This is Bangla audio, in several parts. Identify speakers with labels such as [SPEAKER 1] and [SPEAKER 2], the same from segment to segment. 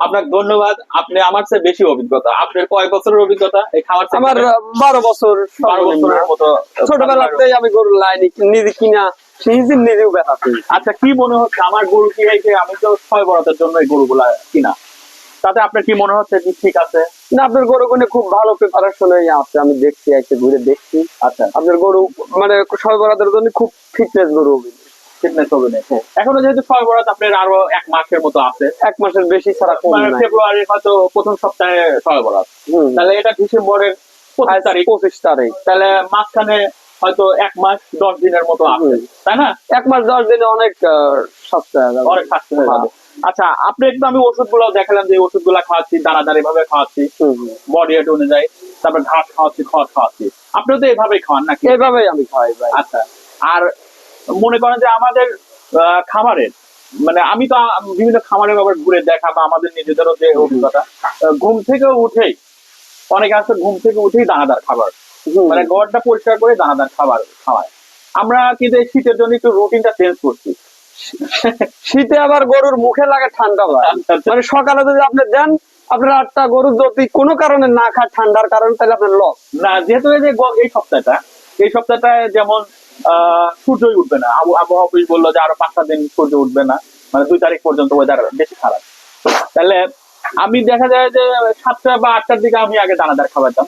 [SPEAKER 1] আপনাকে ধন্যবাদ। আপনি আমার চেয়ে বেশি অভিজ্ঞতা। আপনার কয় বছরের অভিজ্ঞতা এই খামার?
[SPEAKER 2] আমার 12 বছর।
[SPEAKER 1] 12 বছরের মতো।
[SPEAKER 2] ছোটবেলাতেই আমি গরু লাইনি নিজে কিনা নিজেও বেচাচ্ছি।
[SPEAKER 1] আচ্ছা, কি মনে হচ্ছে আমার গরু কি এই যে আমি তো 6 বরাতের জন্য এই গরুগুলা কিনা, তাতে আপনার কি মনে হচ্ছে কি ঠিক আছে?
[SPEAKER 2] না, আপনার গরু কোনে খুব ভালো প্রিপারেশন আছে, আমি দেখছি, একটা ঘুরে দেখছি।
[SPEAKER 1] আচ্ছা,
[SPEAKER 2] আপনার গরু মানে 6 বরাতের জন্য খুব ফিটনেস গরু হবে।
[SPEAKER 1] ফিটনেস হবে না এখনো, যেহেতু 6 বরাত আপনার আরো 1 মাসের মতো আছে।
[SPEAKER 2] 1 মাসের বেশি ছাড়া কম না।
[SPEAKER 1] ফেব্রুয়ারির হয়তো প্রথম সপ্তাহে 6 বরাত, তাহলে এটা ডিসেম্বরের 25 তারিখ।
[SPEAKER 2] 25 তারিখ,
[SPEAKER 1] তাহলে মাঝখানে হয়তো 1 মাস 10 দিনের মতো আছে, তাই না?
[SPEAKER 2] 1 মাস 10 দিনে অনেক সস্তা হয়ে যাবে,
[SPEAKER 1] অনেক সস্তা হয়ে যাবে। আচ্ছা, আপনি একটু আমি ওষুধগুলো দেখালাম যে ওষুধগুলো খাওয়াচ্ছি দানাদার ভাবে খাওয়াচ্ছি, বডি ওয়েট অনুযায়ী, তারপর ঘাস খাওয়াচ্ছি, খড় খাওয়াচ্ছি। আপনিও তো এইভাবেই খাওয়ান নাকি?
[SPEAKER 2] এইভাবেই আমি খাওয়াই ভাই।
[SPEAKER 1] আচ্ছা, আর মনে করেন যে আমাদের খামারের মানে আমি তো বিভিন্ন খামারের ব্যাপারে ঘুরে দেখা বা আমাদের নিজেদেরও যে অভিজ্ঞতা, ঘুম থেকে উঠেই অনেকে আছে ঘুম থেকে উঠেই দানাদার খাবার, মানে ঘরটা পরিষ্কার করে দানাদার খাবার খাওয়ায়। আমরা কিন্তু এই শীতের জন্য একটু রুটিনটা চেঞ্জ করছি।
[SPEAKER 2] শীতে আবার গরুর মুখে লাগে ঠান্ডা ভাই। মানে সকালে যদি আপনি দেন, আপনার 8টা গরু যদি কোনো কারণে না খায় ঠান্ডার কারণে, তাহলে আপনার লস
[SPEAKER 1] না। যেহেতু এই যে এই সপ্তাহটায় যেমন সূর্যই উঠবে না, আবহাওয়া অফিস বললো যে আরো 5টা দিন সূর্য উঠবে না, মানে 2 তারিখ পর্যন্ত ওয়েদার বেশি খারাপ। তাহলে আমি দেখা যায় যে 7টা বা 8টার দিকে আমি আগে দানাদার খাওয়াতাম,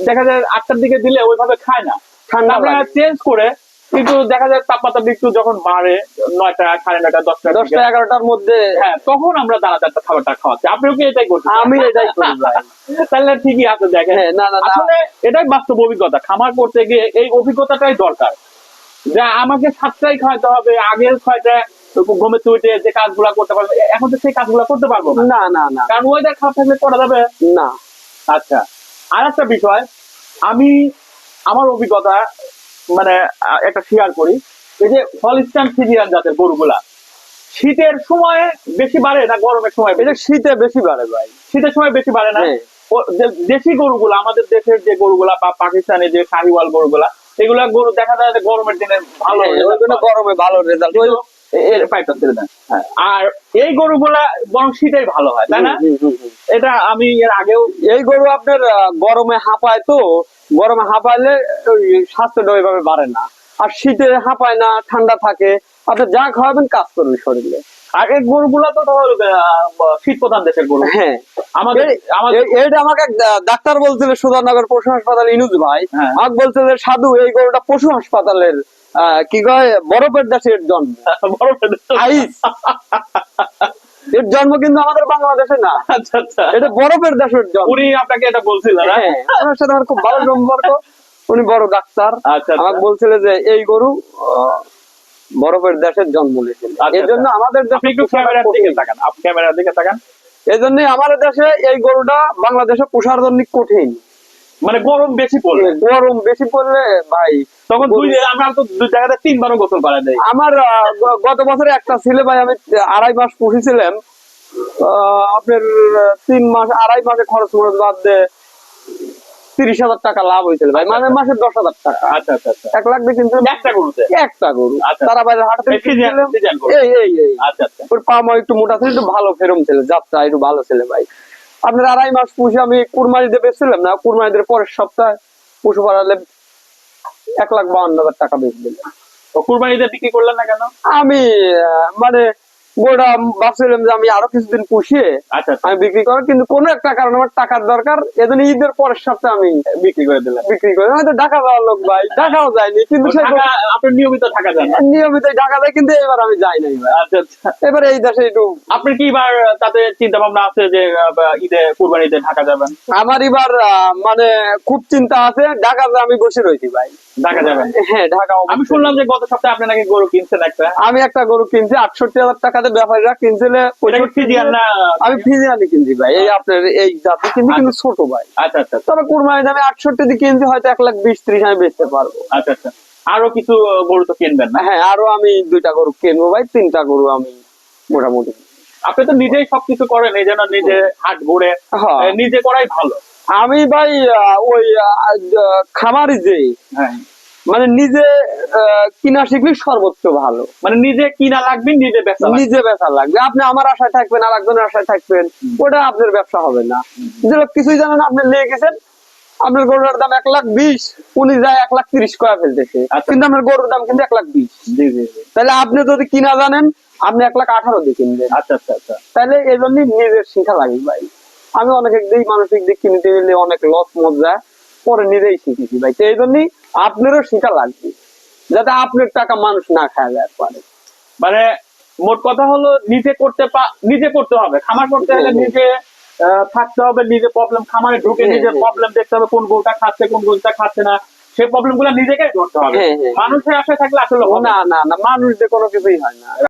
[SPEAKER 1] দেখা যায় 8টার দিকে দিলে ওইভাবে খায় না, ঠান্ডা। আমরা চেঞ্জ করে কিন্তু দেখা যায় তাপমাত্রা একটু যখন বাড়ে 9টা, 9:30, 10টা,
[SPEAKER 2] 11টার মধ্যে,
[SPEAKER 1] হ্যাঁ, তখন আমরা দানাদারটা খাবারটা খাওয়াচ্ছি। আপনিও কি এটাই করছেন?
[SPEAKER 2] আমি এটাই করি ভাই।
[SPEAKER 1] তাহলে ঠিকই আছে। দেখেন, আসলে এটাই বাস্তব অভিজ্ঞতা। খামার করতে গিয়ে এই অভিজ্ঞতাটাই দরকার, যে আমাকে 7টায় খাওয়াতে হবে, আগের 6টায় ঘুমে তুইটে যে কাজগুলা করতে পারবে, এখন তো সেই কাজগুলা করতে পারবো না। না, কারণ ওয়েদার খারাপ থাকলে করা যাবে
[SPEAKER 2] না।
[SPEAKER 1] আচ্ছা, আর একটা বিষয়, আমি আমার অভিজ্ঞতা মানে একটা শেয়ার করি। এই যে হলিস্টাইন ফ্রিজিয়ান জাতের গরুগুলা শীতের সময় বেশি বাড়ে না গরমের সময়?
[SPEAKER 2] এটা শীতে বেশি বাড়ে ভাই।
[SPEAKER 1] শীতের সময় বেশি বাড়ে না? দেশি গরুগুলা, আমাদের দেশের যে গরুগুলা বা পাকিস্তানি যে শাহিওয়াল গরুগুলা, এগুলা গরু দেখা যায় যে গরমের দিনে ভালো,
[SPEAKER 2] গরমে ভালো রেজাল্ট
[SPEAKER 1] আর এই গরুগুলা বরং শীতেই ভালো হয়, তাই না? এটা আমি এর আগেও,
[SPEAKER 2] এই গরু আপনার গরমে হাঁপায়, তো গরমে হাঁপাইলে স্বাস্থ্যটা ওইভাবে বাড়ে না, আর শীতে হাঁপায় না, ঠান্ডা থাকে। আপনি যা খাওয়াবেন কাজ করবে শরীরে।
[SPEAKER 1] আর এই গরুগুলা তো শীত প্রধান দেশের গরু।
[SPEAKER 2] হ্যাঁ,
[SPEAKER 1] আমাদের
[SPEAKER 2] এইটা আমাকে ডাক্তার বলছিল সুধানগর পশু হাসপাতাল, ইনুজ ভাই আমাকে বলছিল যে সাধু, এই গরুটা পশু হাসপাতালের কি কয় বরফের দেশের জন্ম। এর জন্ম কিন্তু আমাদের বাংলাদেশে না।
[SPEAKER 1] আচ্ছা আচ্ছা,
[SPEAKER 2] এটা বরফের দেশের জন্ম।
[SPEAKER 1] উনি আপনাকে এটা বলছিলেন?
[SPEAKER 2] হ্যাঁ, ওনার সাথে আমার খুব ভালো সম্পর্ক। উনি বড় ডাক্তার। আমাকে বলছিল যে এই গরু বরফের দেশের জন্ম নিয়েছিল, এই জন্য আমাদের দেশে
[SPEAKER 1] একটু ক্যামেরার দিকে তাকান, আপনি ক্যামেরার দিকে তাকান।
[SPEAKER 2] এই জন্যই আমাদের দেশে এই গরুটা বাংলাদেশে পোষার জন্য কঠিন,
[SPEAKER 1] মানে গরম বেশি পড়লে।
[SPEAKER 2] গরম বেশি পড়লে ভাই
[SPEAKER 1] তখন আমরা তো 2 জায়গাতে 3বারও গোসল করা দেয়।
[SPEAKER 2] আমার গত বছরে একটা ছিল ভাই, আমি 2.5 মাস পুষেছিলাম। আপনার 3 মাস 2.5 মাসে খরচ বাদ দিয়ে 30,000 টাকা লাভ হয়েছিল ভাই, মানে মাসে 10,000 টাকা।
[SPEAKER 1] আচ্ছা আচ্ছা আচ্ছা,
[SPEAKER 2] 1 লাখ দিয়ে কিনছিলাম একটা গরু। তারা বাইরে হাট থেকে
[SPEAKER 1] আচ্ছা আচ্ছা,
[SPEAKER 2] ওর পামা একটু মোটা ছিল, একটু ভালো ফেরম ছিল, যাত্রা একটু ভালো ছিল ভাই। আপনার 2.5 মাস পুষে আমি কুরবানিতে বেচছিলাম না, কুরবানিদের পরের সপ্তাহে পশু পাড়ালে 1,52,000 টাকা বেচে দিলাম।
[SPEAKER 1] কুরবানিতে বিক্রি করলেন না কেন?
[SPEAKER 2] আমি মানে গোটা ভাবছিলাম যে আমি আরো কিছুদিন পুষিয়ে আমি বিক্রি করার, কিন্তু কোন একটা কারণে আমার টাকার দরকার, এজন্য ঈদের পরের সপ্তাহে আমি বিক্রি করে দিলাম। হয়তো ঢাকা যাওয়ার লোক ভাই, ঢাকাও যায়নি, কিন্তু
[SPEAKER 1] আপনি নিয়মিত ঢাকা যান?
[SPEAKER 2] নিয়মিত ঢাকা যায়, কিন্তু এবার আমি যাই নাই ভাই।
[SPEAKER 1] আচ্ছা আচ্ছা,
[SPEAKER 2] এবার এই দেশে একটু।
[SPEAKER 1] আপনি কি এবার তাতে চিন্তা ভাবনা আছে যে ঈদে কুরবানিতে ঢাকা যাবেন?
[SPEAKER 2] আমার এবার মানে খুব চিন্তা আছে, ঢাকাতে আমি বসে রয়েছি ভাই।
[SPEAKER 1] ঢাকা যাবেন?
[SPEAKER 2] হ্যাঁ, ঢাকা।
[SPEAKER 1] আমি শুনলাম যে গত সপ্তাহে আপনি নাকি গরু কিনছেন একটা।
[SPEAKER 2] আমি একটা গরু কিনছি 68,000 টাকাতে, ব্যাপারীরা কিনছিল। আমি ফিজিয়ানি কিনছি ভাই, এই আপনার এই জাতি কিনছি, কিন্তু ছোট ভাই।
[SPEAKER 1] আচ্ছা আচ্ছা,
[SPEAKER 2] তবে কুরবানি দামে 68 দিয়ে কিনছি, হয়তো 1,20,30 আমি বেচতে পারবো।
[SPEAKER 1] আচ্ছা আচ্ছা, আরো কিছু গরু তো কিনবেন না?
[SPEAKER 2] হ্যাঁ, আরো আমি 2টা গরু কিনবো ভাই, 3টা গরু আমি মোটামুটি।
[SPEAKER 1] আপনি তো নিজেই সবকিছু করেন, এই জন্য নিজে হাট ঘুরে নিজে করাই ভালো।
[SPEAKER 2] আমি ভাই ওই খামারি যে মানে নিজে কিনা শিখলে সর্বোচ্চ ভালো।
[SPEAKER 1] মানে নিজে কিনা লাগবে, নিজে বেচা লাগবে।
[SPEAKER 2] নিজে বেচা লাগবে। আপনি আমার আশায় থাকবেন, আর একজনের আশায় থাকবেন, ওটা আপনার ব্যবসা হবে না। যে লোক কিছুই জানেন, আপনি নিয়ে গেছেন, আপনার গরুর দাম 1,20,000, উনি যায় 1,30,000 করে ফেলতেছে, কিন্তু আপনার গরুর দাম কিন্তু 1,20,000।
[SPEAKER 1] জি জি জি।
[SPEAKER 2] তাহলে আপনি যদি কিনা জানেন, আপনি 1,18,000 দিয়ে কিনবেন।
[SPEAKER 1] আচ্ছা আচ্ছা আচ্ছা।
[SPEAKER 2] তাহলে এই জন্যই নিজের শিখা লাগবে ভাই। আমি অনেক দিক মানসিক দিক কিনতে গেলে অনেক লস মজা, পরে নিজেই শিখেছি ভাই। তো এই জন্যই আপনারও শিখা লাগবে, যাতে আপনার টাকা মানুষ না খায় যায় পারে।
[SPEAKER 1] মানে মোট কথা হলো নিজে নিজে করতে হবে। খামার করতে হলে নিজে থাকতে হবে, নিজে প্রবলেম খামারে ঢুকে নিজের প্রবলেম দেখতে হবে, কোন গরুটা খাচ্ছে কোন গরুটা খাচ্ছে না, সেই প্রবলেম গুলো নিজেকেই ধরতে হবে। মানুষের আশায় থাকলে আসলে হবে না।
[SPEAKER 2] না না না, মানুষ দিয়ে কোনো কিছুই হয় না।